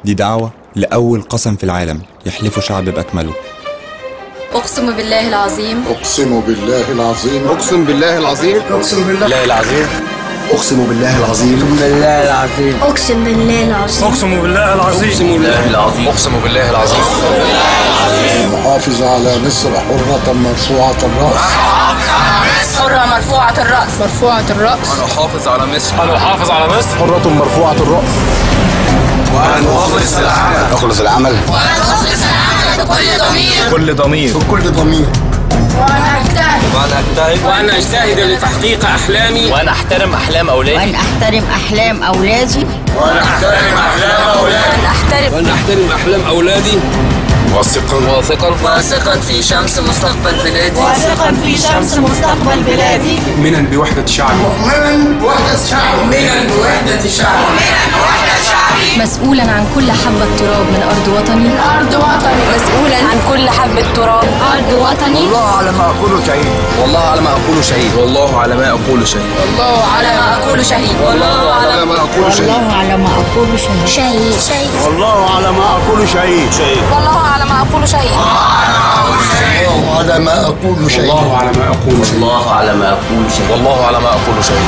دي دعوة لأول قسم في العالم يحلفه شعب بأكمله. أقسم بالله العظيم. أقسم بالله العظيم. أقسم بالله العظيم. أقسم بالله العظيم. أقسم بالله العظيم. أقسم بالله العظيم. أقسم بالله العظيم. أقسم بالله العظيم. أقسم بالله العظيم. أقسم بالله العظيم. المحافظ على مصر حرة مرفوعة الرأس. حرة مرفوعة الرأس. مرفوعة الرأس. أنا أحافظ على مصر. أنا أحافظ على مصر. حرة مرفوعة الرأس. وأن أخلص العمل. أخلص العمل. وأن أخلص العمل بكل ضمير. كل ضمير. بكل ضمير. وأن أجتهد لتحقيق أحلامي. وأن أحترم أحلام أولادي. وأن أحترم أحلام أولادي. وأن أحترم أحلام أولادي. واثقا في شمس مستقبل بلادي. واثقا في شمس مستقبل بلادي. مؤمنا بوحدة شعبي. مسؤولا عن كل حبة تراب من أرض وطني. مسؤولا عن كل حبة تراب أرض وطني. والله على ما أقوله شهيد. والله على ما أقوله شهيد. والله على ما أقول شهيد. والله على ما أقول شهيد. والله على ما أقوله شهيد. والله على ما أقول شهيد. والله على ما أقوله شهيد. والله على ما أقول شهيد. الله على ما أقول شهيد. والله على ما أقول شهيد. الله على ما أقول شيء. والله على ما أقوله شهيد.